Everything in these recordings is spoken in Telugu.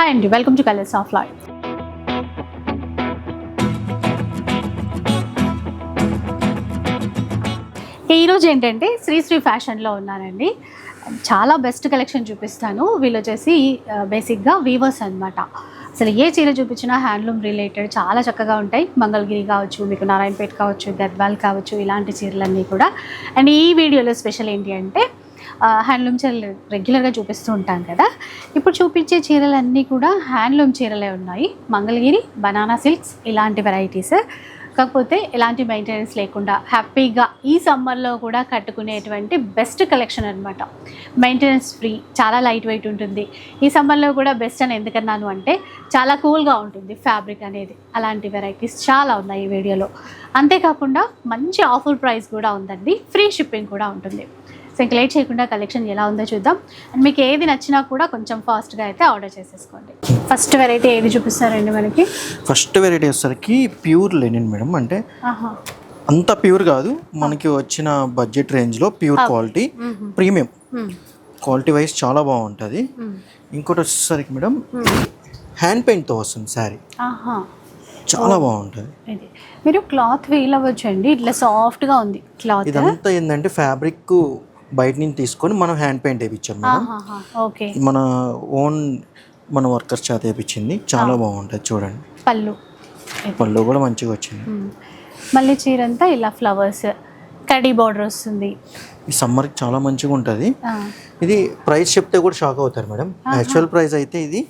హాయ్ అండి, welcome to colours of life. ఈరోజు ఏంటంటే శ్రీ ఫ్యాషన్లో ఉన్నానండి. చాలా బెస్ట్ కలెక్షన్ చూపిస్తాను. వీళ్ళు వచ్చేసి బేసిక్గా వీవర్స్ అనమాట. అసలు ఏ చీర చూపించినా హ్యాండ్లూమ్ రిలేటెడ్ చాలా చక్కగా ఉంటాయి. మంగళగిరి కావచ్చు, మీకు నారాయణపేట కావచ్చు, గద్వాల్ కావచ్చు, ఇలాంటి చీరలన్నీ కూడా. అండ్ ఈ వీడియోలో స్పెషల్ ఏంటి అంటే హ్యాండ్లూమ్ చీరలు రెగ్యులర్గా చూపిస్తూ ఉంటాను కదా. ఇప్పుడు చూపించే చీరలన్నీ కూడా హ్యాండ్లూమ్ చీరలే ఉన్నాయి. మంగళగిరి, బనానా సిల్క్స్ ఇలాంటి వెరైటీస్. కాకపోతే ఎలాంటి మెయింటెనెన్స్ లేకుండా హ్యాపీగా ఈ సమ్మర్లో కూడా కట్టుకునేటువంటి బెస్ట్ కలెక్షన్ అనమాట. మెయింటెనెన్స్ ఫ్రీ, చాలా లైట్ వెయిట్ ఉంటుంది. ఈ సమ్మర్లో కూడా బెస్ట్ అని ఎందుకన్నాను అంటే చాలా కూల్గా ఉంటుంది ఫ్యాబ్రిక్ అనేది. అలాంటి వెరైటీస్ చాలా ఉన్నాయి ఈ వీడియోలో. అంతేకాకుండా మంచి ఆఫర్ ప్రైస్ కూడా ఉందండి, ఫ్రీ షిప్పింగ్ కూడా ఉంటుంది. సో ఇంక లేట్ చేయకుండా కలెక్షన్ ఎలా ఉందో చూద్దాం. అండ్ మీకు ఏది నచ్చినా కూడా కొంచెం ఫాస్ట్గా అయితే ఆర్డర్ చేసేసుకోండి. ఫస్ట్ వెరైటీ ఏది చూపిస్తారండి మనకి? ఫస్ట్ వెరైటీ వచ్చేసరికి ప్యూర్ లెనిన్ మేడం. అంటే అంత ప్యూర్ కాదు, మనకి వచ్చిన బడ్జెట్ రేంజ్లో pure quality, premium quality wise చాలా బాగుంటుంది. ఇంకోటి వచ్చేసరికి మేడం హ్యాండ్ పెయింట్తో వస్తుంది శారీ, చాలా బాగుంటుంది. మీరు క్లాత్ ఫీల్ అవ్వచ్చు అండి, ఇట్లా సాఫ్ట్గా ఉంది క్లాత్. ఇదంతా ఏంటంటే ఫ్యాబ్రిక్ బయట నుంచి తీసుకొని మనం హ్యాండ్ పెయింట్ వేయించాం మేడం. మన ఓన్ మన వర్కర్స్ చేత వేయించింది, చాలా బాగుంటుంది. చూడండి, పళ్ళు కూడా మంచిగా వచ్చింది. మళ్ళీ చీర అంతా ఇలా ఫ్లవర్స్, కడీ బార్డర్ వస్తుంది. ఈ సమ్మర్కి చాలా మంచిగా ఉంటుంది. ఇది ప్రైస్ చెప్తే కూడా షాక్ అవుతారు మేడం. యాక్చువల్ ప్రైస్ అయితే ఇది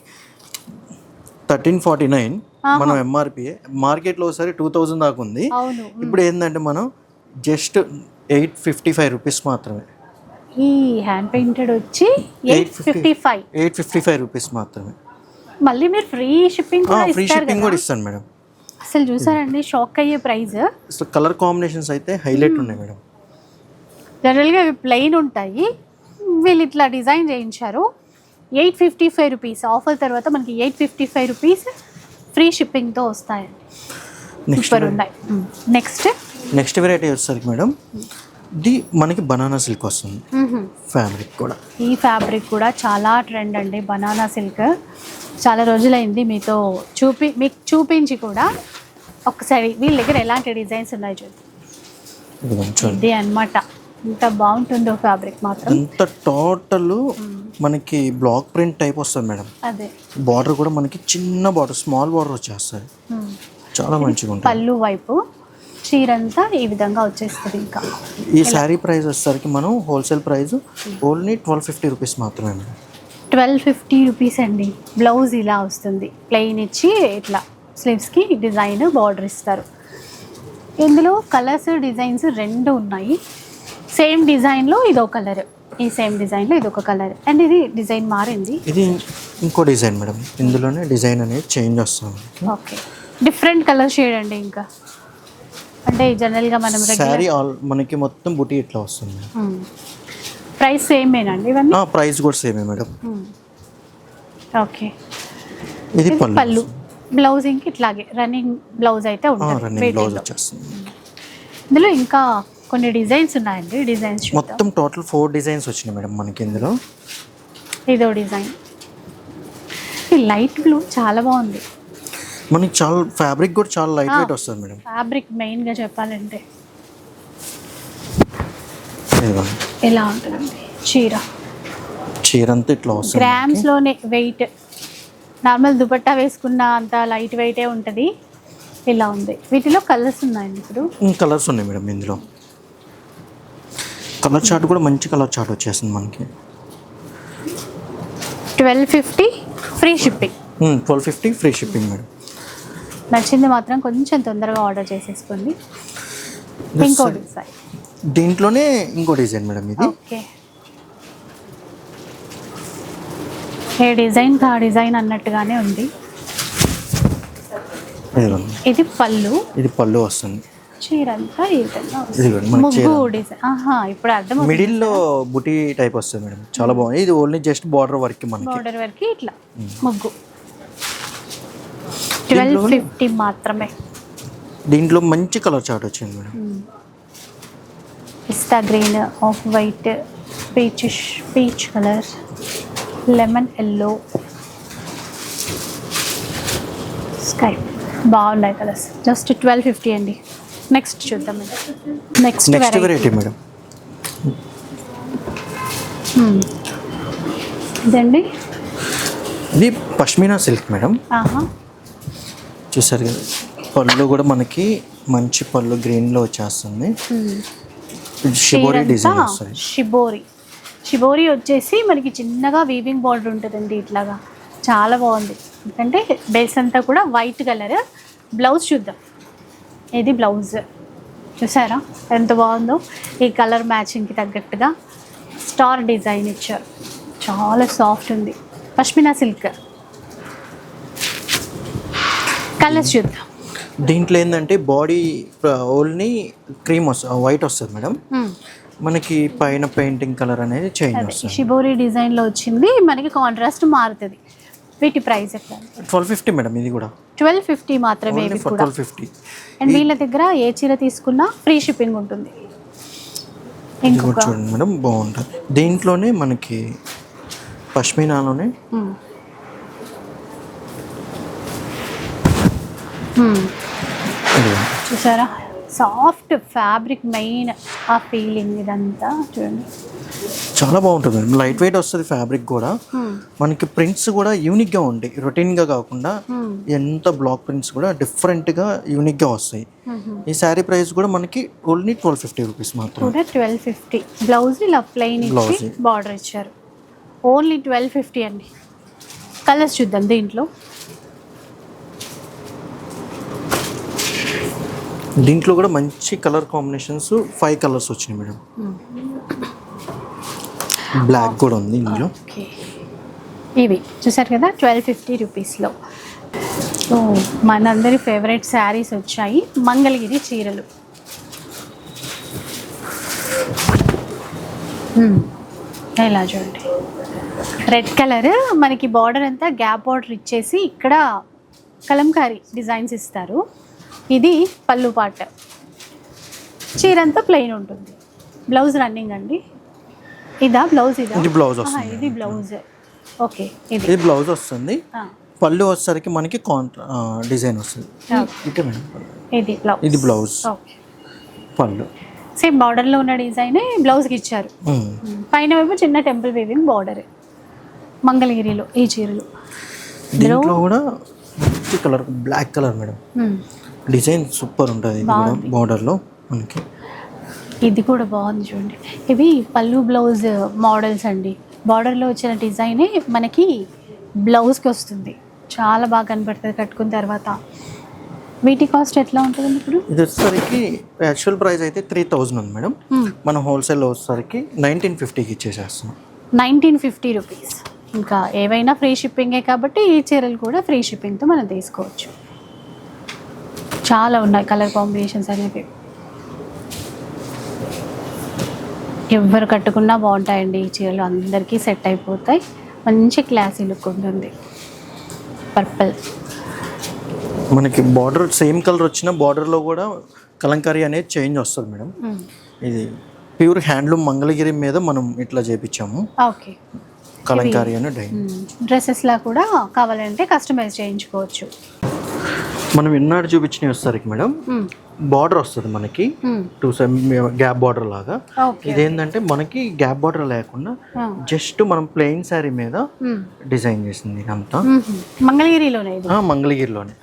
1349, మనం ఎంఆర్పి మార్కెట్లో ఒకసారి 2000 దాకా ఉంది. ఇప్పుడు ఏంటంటే మనం జస్ట్ 855 రూపీస్ మాత్రమే. ఈ హ్యాండ్ పెయింటెడ్ వచ్చి 855 రూపీస్ మాత్రమే. మళ్ళీ మీరు ఫ్రీ షిప్పింగ్ కూడా ఇస్తాను మేడం. అసలు చూసారండి, షాక్ అయ్యే ప్రైస్. అసలు కలర్ కాంబినేషన్స్ అయితే హైలైట్ ఉన్నాయి మేడం. జనరల్గా అవి ప్లెయిన్ ఉంటాయి, వీళ్ళు ఇట్లా డిజైన్ చేయించారు. 855 రూపీస్ ఆఫర్ తర్వాత మనకి 855 రూపీస్ ఫ్రీ షిప్పింగ్తో వస్తాయండి. సూపర్ ఉన్నాయి. నెక్స్ట్ వెరైటీ వచ్చేసరికి మేడం ఇది మనకి బనానా సిల్క్ వస్తుంది. ఫ్యాబ్రిక్ కూడా, ఈ ఫ్యాబ్రిక్ కూడా చాలా ట్రెండ్ అండి. బనానా సిల్క్ చాలా రోజులైంది మీకు చూపించి కూడా. ఒకసారి వీళ్ళ దగ్గర ఎలాంటి డిజైన్స్ ఉన్నాయి చూద్దాం. ఇది అన్నమాట, ఇంత బాగుంటుందో ఫ్యాబ్రిక్ మాత్రం. ఇంత టోటల్ మనకి బ్లాక్ ప్రింట్ టైప్ వస్తుంది మేడం. అదే బార్డర్ కూడా మనకి చిన్న బార్డర్, స్మాల్ బార్డర్ వచ్చేస్తుంది, చాలా మంచిగా ఉంటుంది. పళ్ళు వైపు చీరంతా ఈ విధంగా వచ్చేస్తుంది. ఇంకా ఈ శారీ ప్రైస్ వచ్చేసరికి మనం హోల్సేల్ ప్రైస్ ఓన్లీ 1250 రూపీస్ మాత్రమే మేడం. 1250 రూపీస్ అండి. బ్లౌజ్ ఇలా వస్తుంది, ప్లెయిన్ ఇచ్చి ఇట్లా స్లీవ్స్కి డిజైన్ బార్డర్ ఇస్తారు. ఇందులో కలర్స్, డిజైన్స్ రెండు ఉన్నాయి. సేమ్ డిజైన్లో ఇదో కలర్, ఈ సేమ్ డిజైన్లో ఇదొక కలర్. అండ్ ఇది డిజైన్ మారింది, ఇది ఇంకో డిజైన్ మేడం. ఇందులోనే డిజైన్ అనేది చేంజ్ వస్తుంది. ఓకే, డిఫరెంట్ కలర్ షేడ్ అండి. ఇంకా అంటే జనరల్గా మనం శారీ మనకి మొత్తం బుటీ ఇట్లా వస్తుంది. ప్రైస్ సేమేనండి ఇవన్నీ? ప్రైస్ కూడా సేమే మేడం. ఓకే, ఇది పళ్ళు, బ్లౌజ్ ఇంక ఇట్లాగే రన్నింగ్ బ్లౌజ్ అయితే ఉంటుంది. ఇందులో ఇంకా కొన్ని డిజైన్స్ ఉన్నాయండి. డిజైన్స్ మొత్తం టోటల్ 4 డిజైన్స్ వచ్చినాయి మేడం మనకి ఇందులో. ఇదో డిజైన్, లైట్ బ్లూ చాలా బాగుంది. మనకి చాలా ఫ్యాబ్రిక్ కూడా చాలా లైట్ వెయిట్ వస్తుంది మేడం. ఫ్యాబ్రిక్ మెయిన్గా చెప్పాలంటే ఎలా ఉంటుందండి చీర అంతా ఇట్లా వస్తుంది. గ్రామ్స్లోనే వెయిట్, నార్మల్ దుపట్టా వేసుకున్న అంత లైట్ వెయిటే ఉంటుంది. ఇలా ఉంది. వీటిలో కలర్స్ ఉన్నాయండి. ఇప్పుడు కలర్స్ ఉన్నాయి మేడం. ఇందులో కలర్ చార్ట్ కూడా మంచి కలర్ చార్ట్ వచ్చేసింది మనకి. 1250 free shipping. 1250 free shipping madam. నచ్చింది మాత్రం కొంచెం తొందరగా ఆర్డర్ చేసేసుకోండి. ఇంకో డిజైన్, దీంట్లోనే ఇంకో డిజైన్ మేడం. ఇది ఓకే, ఏ డిజైన్ ఆ డిజైన్ అన్నట్టుగానే ఉంది. ఇది పళ్ళు వస్తుంది. చీర అంతా ముగ్గు డిజైన్. ఇప్పుడు అర్థం. మిడిల్లో బుటీ టైప్ వస్తుంది మేడం, చాలా బాగుంది. ఇది ఓన్లీ జస్ట్ బార్డర్ వర్క్, మనకి బార్డర్ వర్క్ ఇట్లా ముగ్గు. 1250 మాత్రమే. దీంట్లో మంచి కలర్ చార్ట్ వచ్చింది మేడం. పిస్తా green, off white, peach colour, lemon yellow, sky బాగున్నాయి కలర్స్. జస్ట్ 1250 అండి. నెక్స్ట్ చూద్దాం. నెక్స్ట్ నెక్స్ట్ వెరైటీ మేడం ఇదండి. ఇది పష్మీనా సిల్క్ మేడం. ఆహా. చూసారు కదా, పళ్ళు కూడా మనకి మంచి పళ్ళు గ్రీన్లో వచ్చేస్తుంది. షిబోరి డిజైన్ వస్తుంది. షిబోరి వచ్చేసి మనకి చిన్నగా వీవింగ్ బార్డర్ ఉంటుందండి ఇట్లాగా. చాలా బాగుంది. ఎందుకంటే బేస్ అంతా కూడా వైట్ కలర్. బ్లౌజ్ చూద్దాం. ఇది బ్లౌజ్ చూసారా ఎంత బాగుందో. ఈ కలర్ మ్యాచింగ్కి తగ్గట్టుగా స్టార్ డిజైన్ ఇచ్చారు. చాలా సాఫ్ట్ ఉంది. పష్మినా సిల్క్. కలర్స్ చూద్దాం. దీంట్లో ఏంటంటే బాడీ ఓన్లీ క్రీమ్ వస్తుంది, వైట్ వస్తుంది మేడం. మనకి పైన పెయింటింగ్ కలర్ అనేది చేంజ్ వస్తుంది. షిబోరి డిజైన్లో వచ్చింది. మనకి కాంట్రాస్ట్ మారుతుంది. వీటి ప్రైస్ ఎట్లా? 1250 మేడం. ఇది కూడా 1250 మాత్రమే. ఇవి కూడా 1250. అండ్ వీళ్ళ దగ్గర ఏ చీర తీసుకున్నా ఫ్రీ షిప్పింగ్ ఉంటుంది. ఇంకొక చూడండి మేడం, బాగుంటుంది. దీంట్లోనే మనకి పష్మీనాలోనే చూసారా సాఫ్ట్ ఫ్యాబ్రిక్ మెయిన్ ఆ ఫీలింగ్. ఇదంతా చూడండి చాలా బాగుంటుంది మేడం. లైట్ వెయిట్ వస్తుంది ఫ్యాబ్రిక్ కూడా. మనకి ప్రింట్స్ కూడా యూనిక్గా ఉంటాయి. రొటీన్గా కాకుండా ఎంత బ్లాక్ ప్రింట్స్ కూడా డిఫరెంట్గా యూనిక్గా వస్తాయి. ఈ శారీ ప్రైస్ కూడా మనకి ఓన్లీ 1250 రూపీస్ మాత్రం. 1250. బ్లౌజ్ ఇలా ప్లెయిన్ ఇచ్చి బార్డర్ ఇచ్చారు. ఓన్లీ 1250 అండి. కలర్స్ చూద్దాం. దీంట్లో కూడా మంచి కలర్ కాంబినేషన్స్ 5 కలర్స్ వచ్చినాయి మేడం. బ్లాక్ కూడా ఉంది ఇందులో. ఇవి చూసారు కదా 1250 రూపీస్లో. సో మనందరి ఫేవరెట్ శారీస్ వచ్చాయి. మంగళగిరి చీరలు. ఇలా చూడండి. రెడ్ కలర్ మనకి బార్డర్ అంతా గ్యాప్ బార్డర్ ఇచ్చేసి ఇక్కడ కలంకారీ డిజైన్స్ ఇస్తారు. ఇది పళ్ళు పాట. చీర అంతా ప్లెయిన్ ఉంటుంది. బ్లౌజ్ రన్నింగ్ అండి. ఇదా బ్లౌజ్? ఇది బ్లౌజ్ వస్తుంది. ఇది బ్లౌజ్. ఓకే. ఇది బ్లౌజ్ వస్తుంది. పళ్ళు వచ్చేసరికి మనకి డిజైన్ వస్తుంది. ఇది బ్లౌజ్. ఇది బ్లౌజ్. పళ్ళు సేమ్ బార్డర్లో ఉన్న డిజైన్ బ్లౌజ్కి ఇచ్చారు. పైన వైపు చిన్న టెంపుల్ వీవింగ్ బార్డర్. మంగళగిరిలో ఈ చీరలు. దీంట్లో కూడా colour black colour madam. Design super ఉంటుంది. ఇది కూడా బార్డర్లో మనకి. ఇది కూడా బాగుంది చూడండి. ఇవి పళ్ళు బ్లౌజ్ మోడల్స్ అండి. బార్డర్లో వచ్చిన డిజైనే మనకి బ్లౌజ్కి వస్తుంది. చాలా బాగా కనపడుతుంది కట్టుకున్న తర్వాత. వీటి కాస్ట్ ఎట్లా ఉంటుంది ఇప్పుడు? ఇది వచ్చేసరికి యాక్చువల్ ప్రైస్ అయితే 3000 ఉంది మేడం. మనం హోల్సేల్ వచ్చేసరికి 1950కి ఇచ్చేసేస్తున్నాం. 1950 రూపీస్. ఇంకా ఏవైనా ఫ్రీ షిప్పింగే కాబట్టి ఈ చీరలు కూడా ఫ్రీ షిప్పింగ్తో మనం తీసుకోవచ్చు. చాలా ఉన్నాయి కలర్ కాంబినేషన్స్ అనేవి. ఎవరు కట్టుకున్నా బాగుంటాయండి ఈ చీరలు. అందరికీ సెట్ అయిపోతాయి. మంచి క్లాసీ లుక్ ఉంటుంది. పర్పుల్. మనకి బార్డర్ సేమ్ కలర్ వచ్చిన బార్డర్లో కూడా కలంకారీ అనేది చేంజ్ వస్తుంది మేడం. ఇది ప్యూర్ హ్యాండ్లూమ్ మంగళగిరి మీద మనం ఇట్లా చేపించాము. ఓకే. కలంకారీ అనే డ్రెస్సెస్లా కూడా కావాలంటే కస్టమైజ్ చేయించుకోవచ్చు. మనం ఎన్నాడు చూపించినవి వచ్చేసరికి మేడం బార్డర్ వస్తుంది మనకి 2 గ్యాప్ బార్డర్ లాగా. ఇదేంటంటే మనకి గ్యాప్ బార్డర్ లేకుండా జస్ట్ మనం ప్లెయిన్ శారీ మీద డిజైన్ చేసింది. ఇదంతా మంగళగిరిలోనే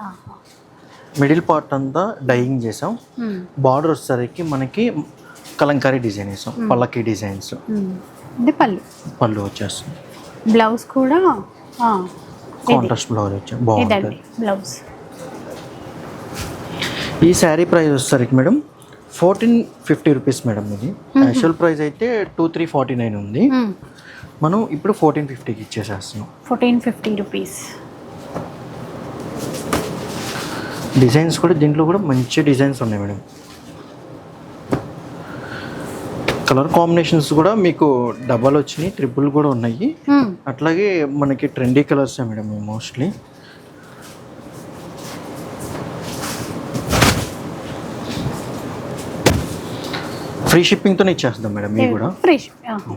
మిడిల్ పార్ట్ అంతా డైయింగ్ చేసాం. బార్డర్ వచ్చేసరికి మనకి కలంకారీ డిజైన్ వేసాం. పల్లకి డిజైన్స్. పళ్ళు వచ్చేస్తుంది. బ్లౌజ్ కూడా కాంట్రాస్ట్ బ్లౌజ్ వచ్చాయి. బాగుంటుంది బ్లౌజ్. ఈ శారీ ప్రైస్ వచ్చేసరికి మేడం 1450 రూపీస్ మేడం. ఇది యాక్చువల్ ప్రైస్ అయితే 2349 ఉంది. మనం ఇప్పుడు 1450కి ఇచ్చేసేస్తున్నాం. 1450 రూపీస్. డిజైన్స్ కూడా దీంట్లో కూడా మంచి డిజైన్స్ ఉన్నాయి మేడం. కలర్ కాంబినేషన్స్ కూడా మీకు డబల్ వచ్చినాయి, ట్రిపుల్ కూడా ఉన్నాయి. అట్లాగే మనకి trendy colours madam mostly. Free షిప్పింగ్తోనే ఇచ్చేస్తాం మేడం. ఇవి కూడా ఫ్రీ షిప్పింగ్.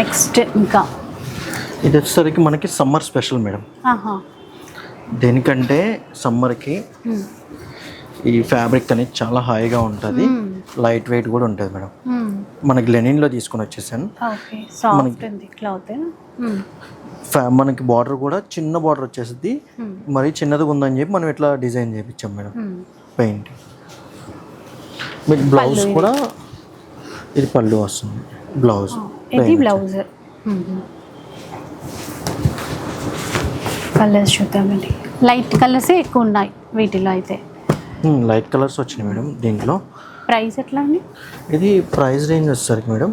నెక్స్ట్ ఇంకా ఇది వచ్చేసరికి మనకి సమ్మర్ స్పెషల్ మేడం. దేనికంటే సమ్మర్కి ఈ ఫ్యాబ్రిక్ అనేది చాలా హాయిగా ఉంటుంది, లైట్ వెయిట్ కూడా ఉంటుంది మేడం. మనకి లెనిన్లో తీసుకొని వచ్చేసాను. ఓకే, సాఫ్ట్ ఉంది క్లాత్. మనకి బార్డర్ కూడా చిన్న బార్డర్ వచ్చేసింది, మరి చిన్నదిగా ఉందని చెప్పి మనం ఇట్లా డిజైన్ చేయించాం మేడం. పెయింట్ మీకు బ్లౌజ్ కూడా ఇది పళ్ళు వస్తుంది, బ్లౌజ్ ఇది బ్లౌజ్. కలర్స్ చూద్దామండి, లైట్ కలర్సే ఎక్కువ ఉన్నాయి వీటిలో అయితే. లైట్ కలర్స్ వచ్చినాయి మేడం. దీంట్లో ప్రైస్ ఎట్లా అండి? ఇది ప్రైస్ రేంజ్ వచ్చేసరికి మేడం,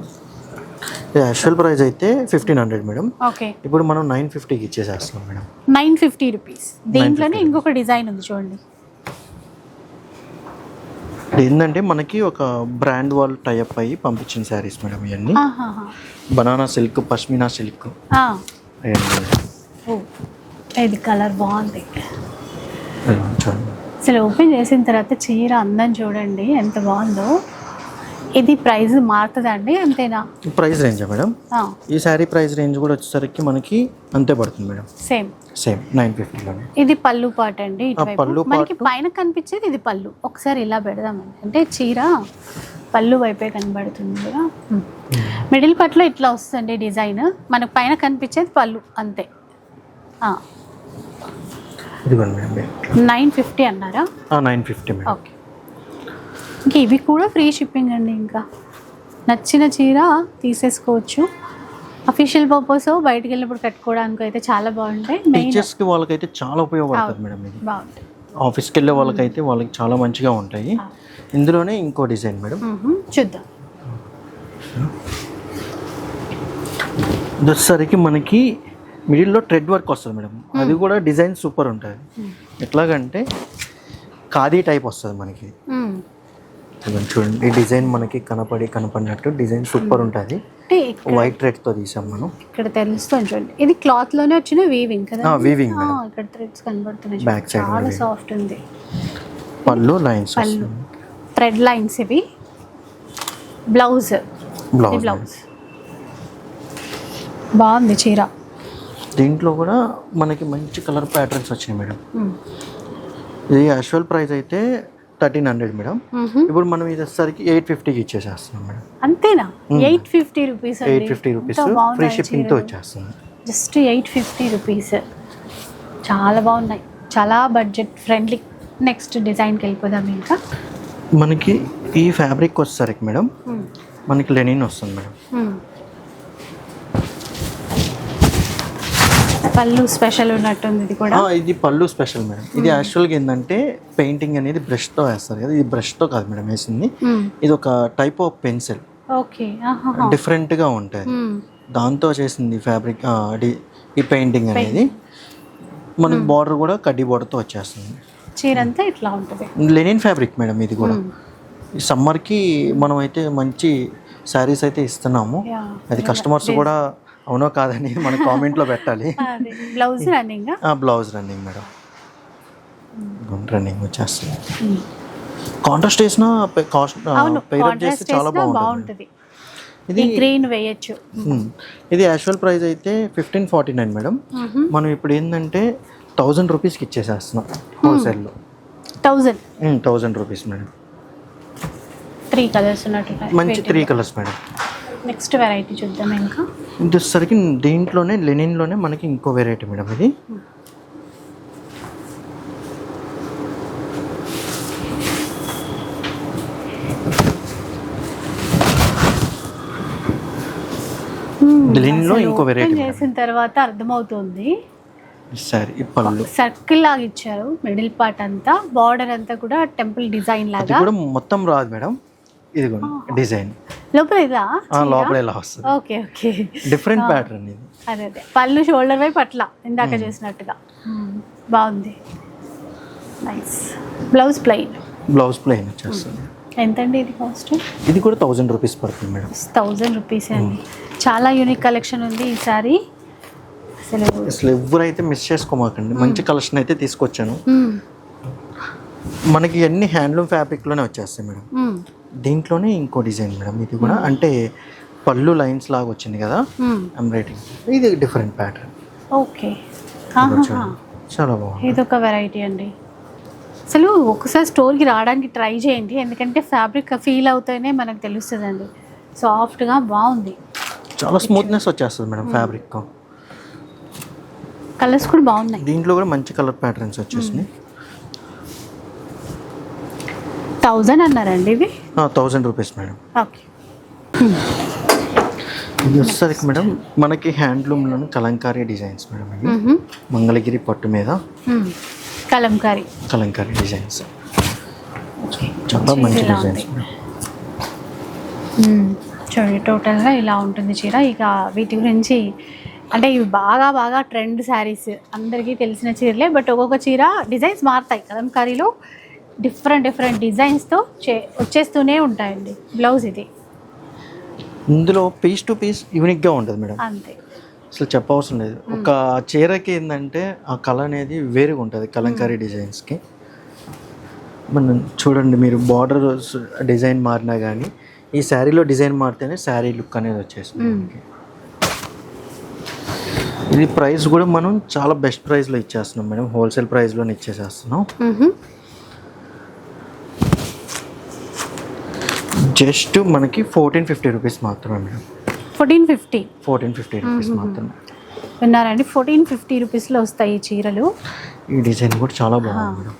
ఇది యాక్చువల్ ప్రైస్ అయితే 1500 మేడం. ఓకే, ఇప్పుడు మనం 950కి ఇచ్చేసేస్తున్నాం మేడం. 950 రూపీస్. దీంట్లోనే ఇంకొక డిజైన్ ఉంది చూడండి. ఏంటంటే మనకి ఒక బ్రాండ్ వాళ్ళు టైఅప్ అయ్యి పంపించిన శారీస్ మేడం ఇవన్నీ. Banana silk, pashmina silk. ఇది కలర్ బాగుంది. చూడండి, అసలు ఓపెన్ చేసిన తర్వాత చీర అందం చూడండి ఎంత బాగుందో. ఇది ప్రైస్ మారుతుందా అండి, అంతేనా? ప్రైస్ రేంజా మేడం? ఈ శారీ ప్రైస్ రేంజ్ కూడా వచ్చేసరికి మనకి అంతే పడుతుంది మేడం. సేమ్ 950లోనే. ఇది పళ్ళు పాట అండి. పళ్ళు మనకి పైన కనిపించేది ఇది పళ్ళు. ఒకసారి ఇలా పెడదామండి, అంటే చీర పళ్ళు వైపే కనబడుతుంది కదా. మిడిల్ పార్ట్లో ఇట్లా వస్తుంది డిజైన్, మనకు పైన కనిపించేది పళ్ళు అంతే. ఇదిగోండి మేడం, 950 అన్నారా? 950 మేడం. ఓకే, ఇంకా ఇవి కూడా ఫ్రీ షిప్పింగ్ అండి. ఇంకా నచ్చిన చీర తీసేసుకోవచ్చు. అఫీషియల్ పర్పస్ బయటికి వెళ్ళినప్పుడు కట్టుకోవడానికి అయితే చాలా బాగుంటాయి. టీచర్స్కి వాళ్ళకైతే చాలా ఉపయోగపడుతుంది మేడం. ఇది బాగుంటుంది, ఆఫీస్కి వెళ్ళే వాళ్ళకైతే వాళ్ళకి చాలా మంచిగా ఉంటాయి. ఇందులోనే ఇంకో డిజైన్ మేడం, చూద్దాం. వచ్చేసరికి మనకి మిడిల్లో థ్రెడ్ వర్క్ వస్తుంది మేడం. అది కూడా డిజైన్ సూపర్ ఉంటుంది. ఎట్లాగంటే ఖాదీ టైప్ వస్తుంది మనకి. చూడండి, ఈ డిజైన్ మనకి కనపడినట్టు డిజైన్ సూపర్ ఉంటుంది. వైట్ థ్రెడ్ తో తీసాం మనం. ఇక్కడ తెలుస్తుంది చూడండి, ఇది క్లాత్ లోనే వచ్చిన వీవింగ్ కదా. వీవింగ్ ఇక్కడ థ్రెడ్స్ కనబడుతున్నాయి, బ్యాక్ సైడ్ చాలా సాఫ్ట్ ఉంది. పళ్ళు లైన్స్, పళ్ళు థ్రెడ్ లైన్స్. ఇవి బ్లౌజ్. బ్లౌజ్ బాగుంది చీర. దీంట్లో కూడా మనకి మంచి కలర్ ప్యాటర్న్స్ వచ్చినాయి మేడం. ఇది యాక్చువల్ ప్రైస్ అయితే 1300 మేడం. ఇప్పుడు మనం ఇది వచ్చేసరికి 850కి ఇచ్చేసేస్తున్నాం మేడం. అంతేనా? 850 రూపీస్. 850 రూపీస్ ఫ్రీ షిప్పింగ్ తో వచ్చేస్తుంది. Just 850 rupees. చాలా బాగున్నాయి, చాలా బడ్జెట్ ఫ్రెండ్లీ. నెక్స్ట్ డిజైన్కి వెళ్ళిపోదాం. ఇంకా మనకి ఈ ఫ్యాబ్రిక్ వచ్చేసరికి మేడం మనకి లెనిన్ వస్తుంది మేడం. పళ్ళు స్పెషల్ ఉన్నట్టుంది. ఇది కూడా ఇది పళ్ళు స్పెషల్ మేడం. ఇది యాక్చువల్గా ఏంటంటే పెయింటింగ్ అనేది బ్రష్తో వేస్తారు కదా, ఇది బ్రష్తో కాదు మేడం వేసింది. ఇది ఒక టైప్ ఆఫ్ పెన్సిల్, ఓకే, డిఫరెంట్గా ఉంటుంది. దాంతో చేసింది ఫ్యాబ్రిక్ ఈ పెయింటింగ్ అనేది. మనకి బార్డర్ కూడా కడ్డీ బార్డర్తో వచ్చేస్తుంది. చీర అంతా ఇట్లా ఉంటుంది. Linen fabric madam. ఇది కూడా ఈ సమ్మర్కి మనం అయితే మంచి శారీస్ అయితే ఇస్తున్నాము. అది కస్టమర్స్ కూడా అవునో కాదని మన కామెంట్లో పెట్టాలి. Blouse running. Blouse running madam, running వచ్చేస్తుంది. కాంట్రాస్ట్ చేసిన పెయిరప్ చేస్తే చాలా బాగుంటుంది. ఇది గ్రీన్ వేయచ్చు. ఇది యాక్చువల్ ప్రైస్ అయితే 1549 మేడం. మనం ఇప్పుడు ఏంటంటే 1000 రూపీస్కి ఇచ్చేసేస్తున్నాం హోల్సేల్లో. 1000 రూపీస్ మేడం. 3 కలర్స్ ఉన్నట్టు మంచి 3 కలర్స్ మేడం. నెక్స్ట్ వెరైటీ చూద్దాం. ఇంకా ఇది వచ్చేసరికి దీంట్లోనే లెనిన్లోనే మనకి ఇంకో వెరైటీ మేడం. ఇది లెనిన్లో ఇంకో వెరైటీ చేసిన తర్వాత అర్థమవుతుంది. సరే, పళ్ళు సర్కిల్ లాగా ఇచ్చారు. మిడిల్ పార్ట్ అంతా, బార్డర్ అంతా కూడా టెంపుల్ డిజైన్ లాగా. కూడా మొత్తం రాదు మేడం, ఇది డిజైన్ లోపల ఇలా లోపల ఇలా వస్తుంది. ఓకే ఓకే, డిఫరెంట్ ప్యాటర్న్ ఇది. అదే అదే, పళ్ళు షోల్డర్ వైపు అట్లా ఇందాక చేసినట్టుగా బాగుంది. నైస్. బ్లౌజ్ ప్లెయిన్ వచ్చేస్తుంది. ఎంతండి ఇది కాస్ట్? ఇది కూడా 1000 రూపీస్ పడుతుంది మేడం. 1000 రూపీస్ అండి. చాలా యూనిక్ కలెక్షన్ ఉంది ఈసారి. అసలు ఎవరైతే మిస్ చేసుకోమాకండి, మంచి కలెక్షన్ అయితే తీసుకొచ్చాను. మనకి అన్ని హ్యాండ్లూమ్ ఫ్యాబ్రిక్లోనే వచ్చేస్తాయి మేడం. దీంట్లోనే ఇంకో డిజైన్ మేడం. ఇది కూడా అంటే పళ్ళు లైన్స్ లాగా వచ్చింది కదా ఎంబ్రాయిడింగ్. ఇది డిఫరెంట్ ప్యాటర్న్. ఓకే, చాలా బాగుంది. ఇదొక వెరైటీ అండి. అసలు ఒకసారి స్టోర్కి రావడానికి ట్రై చేయండి, ఎందుకంటే ఫ్యాబ్రిక్ ఫీల్ అవుతేనే మనకు తెలుస్తుందండి. సాఫ్ట్గా బాగుంది, చాలా స్మూత్నెస్ వచ్చేస్తుంది మేడం ఫ్యాబ్రిక్. కలర్స్ కూడా బాగున్నాయి. దీంట్లో కూడా మంచి కలర్ ప్యాటర్న్స్ వచ్చేసినాయి. 1000 అన్నారండి ఇవి? 1000 రూపీస్ మేడం. ఓకే. ఇది వచ్చేసరికి మేడం మనకి హ్యాండ్లూమ్లోని కలంకారీ డిజైన్స్ మేడం. ఇవి మంగళగిరి పట్టు మీద కలంకారీ డిజైన్స్, చాలా మంచి డిజైన్స్ మేడం. చూడండి, టోటల్గా ఇలా ఉంటుంది చీర. ఇక వీటి గురించి అంటే ఇవి బాగా ట్రెండ్ శారీస్, అందరికీ తెలిసిన చీరలే. బట్ ఒక్కొక్క చీర డిజైన్స్ మారుతాయి. కలంకారీలో డిఫరెంట్ డిజైన్స్తో వచ్చేస్తూనే ఉంటాయండి. బ్లౌజ్ ఇది. ఇందులో పీస్ టు పీస్ యూనిక్గా ఉంటుంది మేడం, అంతే, అసలు చెప్పవసరం లేదు. ఒక చీరకి ఏంటంటే ఆ కలర్ అనేది వేరుగా ఉంటుంది కలంకారీ డిజైన్స్కి. మనం చూడండి, మీరు బార్డర్ డిజైన్ మారినా కానీ ఈ శారీలో డిజైన్ మారితేనే శారీ లుక్ అనేది వచ్చేసింది. ఇది ప్రైస్ కూడా మనం చాలా బెస్ట్ ప్రైస్లో ఇచ్చేస్తున్నాం మేడం, హోల్సేల్ ప్రైస్లోనే ఇచ్చేసేస్తున్నాం. జస్ట్ మనకి 1450 రూపీస్ మాత్రమే మేడం. 1450 రూపీస్ మాత్రమే. విన్నారండి, 1450 రూపీస్లో వస్తాయి ఈ చీరలు. ఈ డిజైన్ కూడా చాలా బాగుంది మేడం.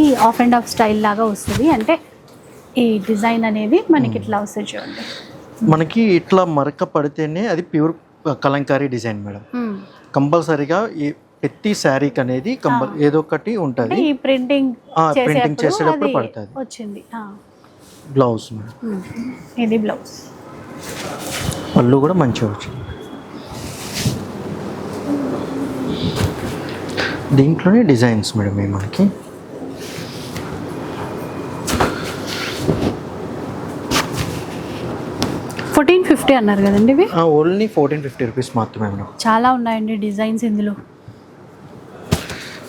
ఈ ఆఫ్ అండ్ ఆఫ్ స్టైల్ లాగా వస్తుంది. అంటే ఈ డిజైన్ అనేది మనకి ఇట్లా వస్తుంది చూడండి. మనకి ఇట్లా మరక పడితేనే అది ప్యూర్ కలంకారీ డిజైన్ మేడం. కంపల్సరీగా ఈ ప్రతి శారీకి అనేది ఏదో ఒకటి ఉంటుంది. ఈ ప్రింటింగ్ చేసేటప్పుడు పడుతుంది. వచ్చింది బ్లౌజ్, ఇది బ్లౌజ్. పళ్ళు కూడా మంచిగా వచ్చింది. దీంట్లోనే డిజైన్స్ మేడం ఇవి మనకి. $1450 అన్నారు కదండి ఇవి? ఓన్లీ 1450 రూపీస్ మాత్రమే మేడం. చాలా ఉన్నాయండి డిజైన్స్ ఇందులో.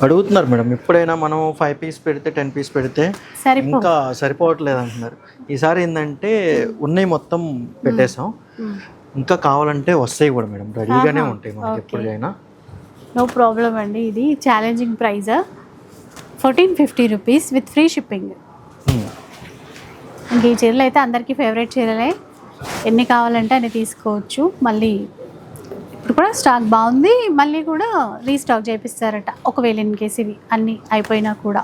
అడుగుతున్నారు మేడం, ఎప్పుడైనా మనం 5 పీస్ పెడితే 10 పీస్ పెడితే ఇంకా సరిపోవట్లేదు అంటున్నారు. ఈసారి ఏంటంటే ఉన్నాయి మొత్తం పెట్టేసాం, ఇంకా కావాలంటే వస్తాయి కూడా మేడం, రెడీగానే ఉంటాయి మనకి ఎప్పుడైనా. నో ప్రాబ్లం అండి. ఇది challenging price 1450 rupees with free shipping. ఇంక ఈ చీరలు అయితే అందరికీ ఫేవరెట్ చీరలే, ఎన్ని కావాలంటే అన్ని తీసుకోవచ్చు. మళ్ళీ ఇప్పుడు కూడా స్టాక్ బాగుంది, మళ్ళీ కూడా రీస్టాక్ చేపిస్తారట ఒకవేళ ఇన్ కేసు ఇవి అన్నీ అయిపోయినా కూడా.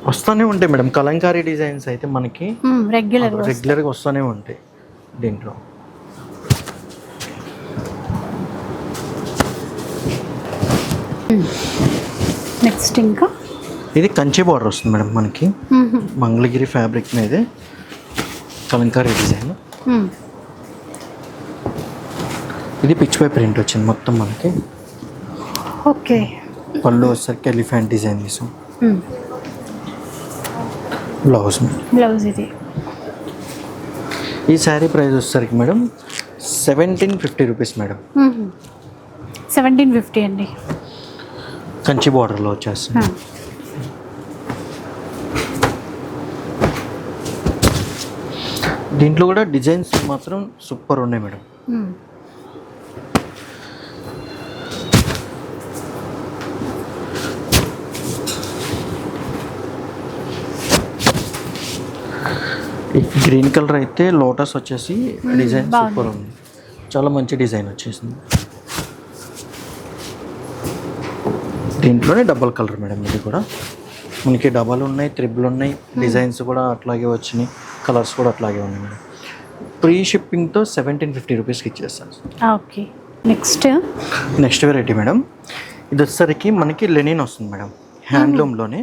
వస్తూనే ఉంటాయి మేడం కలంకారీ డిజైన్స్ అయితే మనకి రెగ్యులర్గా వస్తూనే ఉంటాయి. దీంట్లో నెక్స్ట్ ఇంకా ఇది కంచి బార్డర్ వస్తుంది మేడం మనకి, మంగళగిరి ఫ్యాబ్రిక్ మీదే కలంకారీ డిజైన్. ఇది పిచ్ పై ప్రింట్ వచ్చింది మొత్తం మనకి. ఓకే. పళ్ళు వచ్చేసరికి ఎలిఫెంట్ డిజైన్ తీసాం. బ్లౌజ్ ఇది. ఈ శారీ ప్రైస్ వచ్చేసరికి మేడం 1750 రూపీస్ మేడం. 1750 అండి. కంచి బార్డర్లో వచ్చేస్తుంది. దీంట్లో కూడా డిజైన్స్ మాత్రం సూపర్ ఉన్నాయి మేడం. ఈ గ్రీన్ కలర్ అయితే లోటస్ వచ్చేసి డిజైన్ సూపర్ ఉంది, చాలా మంచి డిజైన్ వచ్చేసింది. దీంట్లోనే డబల్ కలర్ మేడం, ఇది కూడా మనకి డబల్ ఉన్నాయి, త్రిబుల్ ఉన్నాయి, డిజైన్స్ కూడా అట్లాగే వచ్చినాయి, కలర్స్ కూడా అట్లాగే ఉన్నాయి మేడం. ఫ్రీ షిప్పింగ్తో 1750 రూపీస్కి ఇచ్చేస్తాను. ఓకే. నెక్స్ట్ వెరైటీ మేడం, ఇది వచ్చేసరికి మనకి లెనిన్ వస్తుంది మేడం, హ్యాండ్లూమ్లోనే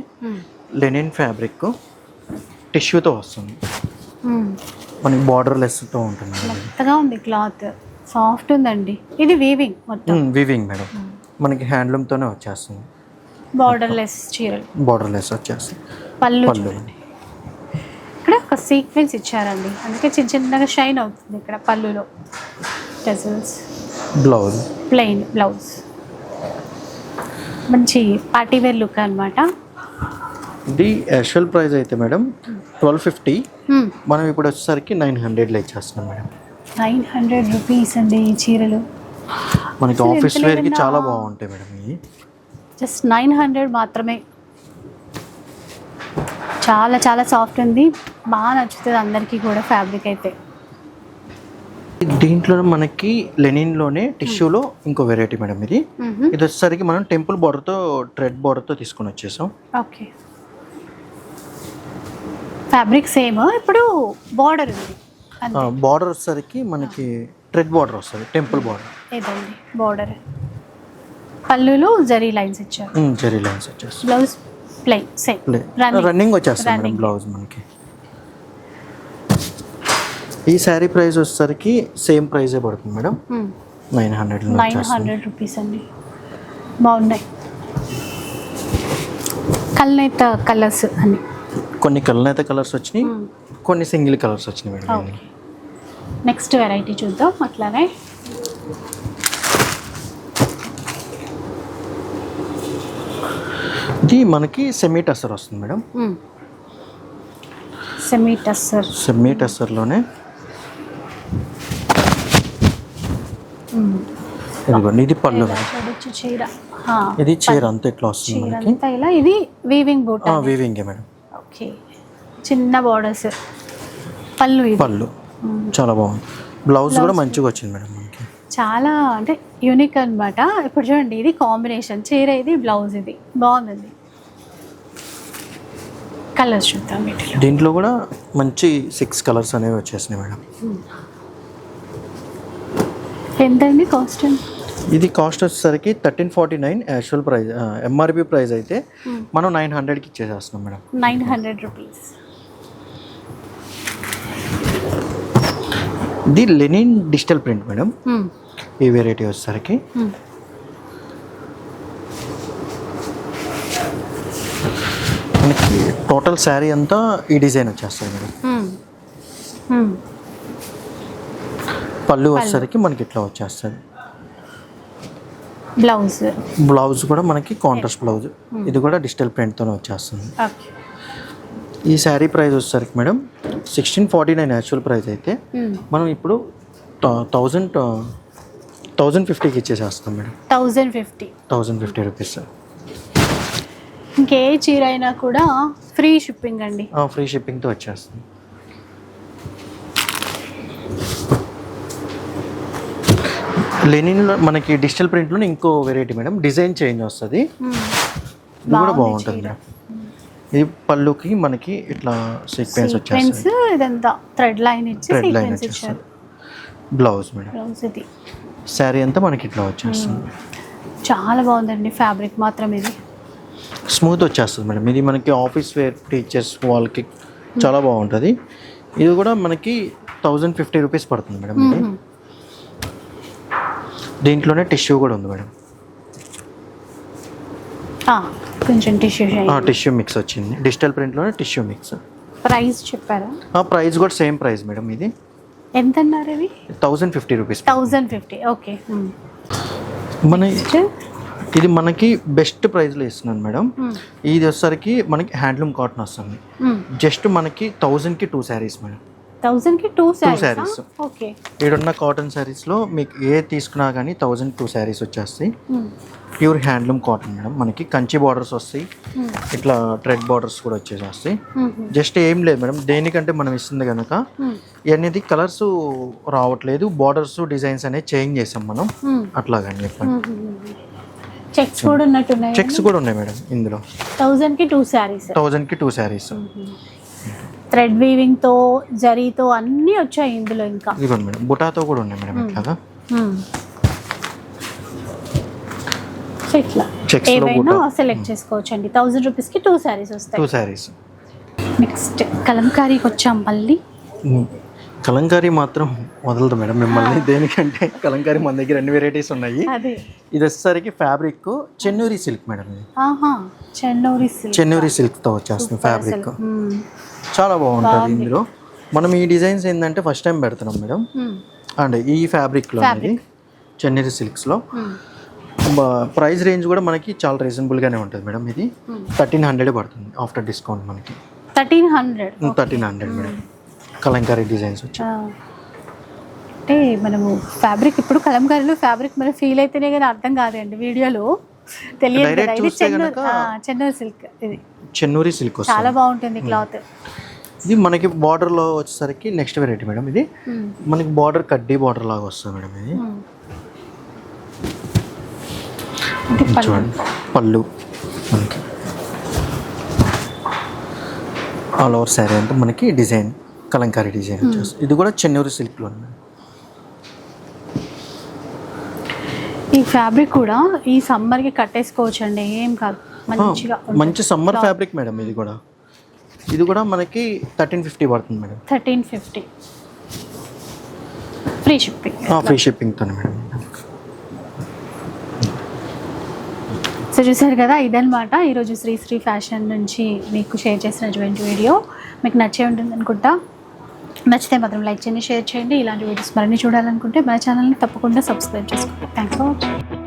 లెనిన్ ఫ్యాబ్రిక్ టిష్యూతో వస్తుంది. మనకి బార్డర్ లెస్తో ఉంటుంది. మెత్తగా ఉంది క్లాత్, సాఫ్ట్ ఉందండి. ఇది వీవింగ్ మొత్తం. వీవింగ్ మేడం, మనకి హ్యాండ్లూమ్తోనే వచ్చేస్తుంది. బార్డర్ లెస్ చీరలు, బార్డర్ లెస్ వచ్చేస్తుంది. పళ్ళు ఇక్కడ ఒక సీక్వెన్స్ ఇచ్చారండి, అందుకే చిన్నగా షైన్ అవుతుంది ఇక్కడ పళ్ళులో. టెజల్స్. బ్లౌజ్ ప్లెయిన్ బ్లౌజ్, మంచి పార్టీ వేర్ లుక్ అనమాట. ఇది యాక్చువల్ ప్రైస్ అయితే మేడం 1250, మనం ఇప్పుడు వచ్చేసరికి 900లో ఇచ్చేస్తున్నాం మేడం. 900 రూపీస్ అండి ఈ చీరలు. మనకి ఆఫీస్ వేర్కి చాలా బాగుంటాయి మేడం ఇవి. జస్ట్ 900 మాత్రమే. చాలా చాలా సాఫ్ట్ ఉంది, బాగా నచ్చుతుంది అందరికీ కూడా ఫ్యాబ్రిక్ అయితే. దీంట్లో మనకి లెనిన్లోనే టిష్యూలో ఇంకో వెరైటీ మేడం ఇది. ఇది వచ్చేసరికి మనం టెంపుల్ బార్డర్తో థ్రెడ్ బార్డర్తో తీసుకొని వచ్చేసాం. ఓకే, ఫ్యాబ్రిక్ సేమ్, ఇప్పుడు బార్డర్ ఉంది. బార్డర్ వచ్చేసరికి మనకి థ్రెడ్ బార్డర్ వస్తుంది, టెంపుల్ బార్డర్. ఇదండి బార్డర్, పళ్ళులో జరీ లైన్స్ ఇచ్చారు. జరీ లైన్స్ వచ్చేస్తాయి. బ్లౌజ్ ప్లెయిన్ సేమ్, రన్నింగ్ వచ్చేస్తుంది మేడం బ్లౌజ్ మనకి. ఈ శారీ ప్రైస్ వచ్చేసరికి సేమ్ ప్రైజే పడుతుంది మేడం, 900 రూపీస్ అండి. బాగున్నాయి కల్నేత కలర్స్ అని. కొన్ని కల్నేత కలర్స్ వచ్చినాయి, కొన్ని సింగిల్ కలర్స్ వచ్చినాయి మేడం. నెక్స్ట్ వెరైటీ చూద్దాం. అట్లానే ఇది మనకి సెమీ టస్సర్ వస్తుంది మేడం. సెమీ టస్సర్లోనే ఇదిగోండి, ఇది పళ్ళు. ఇది చీర అంతా ఇట్లా వస్తుంది మనకి. ఇది weaving boot, weaving madam. Okay, చిన్న బార్డర్స్, పళ్ళు చాలా బాగుంది. బ్లౌజ్ కూడా మంచిగా వచ్చింది మేడం మనకి. చాలా అంటే యూనిక్ అన్నమాట. ఇప్పుడు చూడండి, ఇది కాంబినేషన్ చీర, ఇది బ్లౌజ్, ఇది బాగుంది. కలర్స్ చూద్దాం వీటిలో. దీంట్లో కూడా మంచి 6 కలర్స్ అనేవి వచ్చేసినాయి మేడం. ఎంతండి కాస్ట్? ఇది కాస్ట్ వచ్చేసరికి 1349 యాక్చువల్ ప్రైస్. ఎంఆర్పి ప్రైస్ అయితే మనం 900కి ఇచ్చేసేస్తున్నాం మేడం. 900 రూపీస్. ఇది లెనిన్ డిజిటల్ ప్రింట్ మేడం. ఈ వెరైటీ వచ్చేసరికి మనకి టోటల్ శారీ అంతా ఈ డిజైన్ వచ్చేస్తుంది మేడం. పళ్ళు వచ్చేసరికి మనకి ఇట్లా వచ్చేస్తుంది. బ్లౌజ్ కూడా మనకి కాంట్రాస్ట్ బ్లౌజ్, ఇది కూడా డిజిటల్ ప్రింట్తోనే వచ్చేస్తుంది. ఈ శారీ ప్రైస్ వచ్చేసరికి మేడం 1649 యాక్చువల్ ప్రైస్ అయితే మనం ఇప్పుడు 1050కి ఇచ్చేసేస్తాం మేడం. 1050 రూపీస్. ఇంకే చీర అయినా కూడా ఫ్రీ షిప్పింగ్ అండి. ఫ్రీ షిప్పింగ్తో వచ్చేస్తుంది. లెనిన్లో మనకి డిజిటల్ ప్రింట్లో ఇంకో వెరైటీ మేడం, డిజైన్ చేంజ్ వస్తుంది. ఇది కూడా బాగుంటుంది మేడం. ఇది పళ్ళుకి మనకి ఇట్లా సీక్వెన్స్ వచ్చేస్తుంది. ఇదంతా థ్రెడ్ లైన్ ఇచ్చేస్తుంది. బ్లౌజ్ మేడం, ఇది శారీ అంతా మనకి ఇట్లా వచ్చేస్తుంది. చాలా బాగుందండి ఫ్యాబ్రిక్ మాత్రం. ఇది స్మూత్ వచ్చేస్తుంది మేడం. ఇది మనకి ఆఫీస్ వేర్ టీచర్స్ వాళ్ళకి చాలా బాగుంటుంది. ఇది కూడా మనకి 1050 రూపీస్ పడుతుంది మేడం. ఇది దీంట్లోనే టిష్యూ కూడా ఉంది మేడం. కొంచెం టిష్యూ మిక్స్ వచ్చింది. డిజిటల్ ప్రింట్లోనే టిష్యూ మిక్స్. ప్రైస్ చెప్పారా? ప్రైస్ కూడా సేమ్ ప్రైస్ మేడం. ఇది ఎంత అన్నారు? ఇది 1050 రూపీస్. 1050. ఓకే. మన ఇది మనకి బెస్ట్ ప్రైస్లో ఇస్తున్నాను మేడం. ఇది వచ్చేసరికి మనకి హ్యాండ్లూమ్ కాటన్ వస్తుంది. జస్ట్ మనకి 1000కి 2 శారీస్ మేడం. 1000కి 2 శారీస్. ఓకే. ఈడున్న కాటన్ శారీస్లో మీకు ఏ తీసుకున్నా కానీ 1000 2 శారీస్ వచ్చేస్తాయి. Pure handloom cotton madam. మనకి కంచి బార్డర్స్ వస్తాయి, ఇట్లా థ్రెడ్ బార్డర్స్ కూడా వచ్చేసేస్తాయి. జస్ట్ ఏం లేదు మేడం, దేనికంటే మనం ఇస్తుంది కనుక ఇవన్నీ కలర్స్ రావట్లేదు, బార్డర్స్ డిజైన్స్ అనేవి చేంజ్ చేసాం మనం. అట్లాగని చెప్పండి. చెక్స్ కూడా ఉన్నట్టున్నాయి. చెక్స్ కూడా ఉన్నాయి మేడం ఇందులో. 1000కి 2 శారీస్. 1000కి 2 శారీస్. థ్రెడ్ వీవింగ్ తో, జరీతో అన్నీ వచ్చాయి ఇందులో. ఇంకా ఇదిగోండి మేడం, బుటాతో కూడా ఉన్నాయి మేడం. ఇట్లాగా ఇట్లా ఏవైనా సెలెక్ట్ చేసుకోవచ్చు అండి. 1000 రూపీస్కి 2 శారీస్ వస్తాయి. 2 శారీస్. నెక్స్ట్ కలంకారీకి వచ్చాం మళ్ళీ. కలంకారీ మాత్రం వదలదు మేడం మిమ్మల్ని. దేనికంటే కలంకారీ మన దగ్గర అన్ని వెరైటీస్ ఉన్నాయి. ఇది వచ్చేసరికి ఫ్యాబ్రిక్ చెన్నూరి సిల్క్ మేడం. ఇది చెన్నూరి సిల్క్తో వచ్చేస్తుంది ఫ్యాబ్రిక్. చాలా బాగుంటుంది. ఇందులో మనం ఈ డిజైన్స్ ఏంటంటే ఫస్ట్ టైం పెడుతున్నాం మేడం. అండ్ ఈ ఫ్యాబ్రిక్లో అనేది చెన్నూరి సిల్క్స్లో ప్రైస్ రేంజ్ కూడా మనకి చాలా రీజనబుల్గానే ఉంటుంది మేడం. ఇది 1300 పడుతుంది ఆఫ్టర్ డిస్కౌంట్ మనకి. 1300 మేడం. కలంకారీ డిజైన్స్ వచ్చాయి. అంటే మనము ఫ్యాబ్రిక్ ఇప్పుడు కలంకారీలో ఫ్యాబ్రిక్ మనం ఫీల్ అయితేనే కానీ అర్థం కాదండి వీడియోలో తెలియదు కదా. Direct ఇది చూస్తే గనక చెన్నూరు సిల్క్, ఇది చెన్నూరి సిల్క్ వస్తుంది. చాలా బాగుంటుంది క్లాత్. ఇది మనకి బార్డర్లో వచ్చేసరికి నెక్స్ట్ వెరైటీ మేడం. ఇది మనకి బార్డర్ కడ్డీ బార్డర్ లాగా వస్తుంది మేడం. ఇది చూడండి పళ్ళు మనకి ఆల్ ఓవర్ శారీ అంతా మనకి డిజైన్ కలంకారీ డిజైన్ వచ్చేస్తుంది. ఇది కూడా చెన్నూరు సిల్క్లో ఉంది. ఈ ఫ్యాబ్రిక్ కూడా ఈ సమ్మర్కి కట్టేసుకోవచ్చు అండి, ఏం కాదు, మంచిగా మంచి సమ్మర్ ఫ్యాబ్రిక్ మేడం. ఇది కూడా మనకి 1350 పడుతుంది మేడం. 1350 free shipping. ఫ్రీ షిప్పింగ్తో మేడం. సో చూసారు కదా, ఇదనమాట ఈరోజు శ్రీ ఫ్యాషన్ నుంచి మీకు షేర్ చేసినటువంటి వీడియో. మీకు నచ్చే ఉంటుంది అనుకుంటా. నచ్చితే మాత్రం లైక్ చేయండి, షేర్ చేయండి. ఇలాంటి వీడియోస్ మరిన్ని చూడాలనుకుంటే మన ఛానల్ని తప్పకుండా సబ్స్క్రైబ్ చేసుకోండి. Thanks for watching.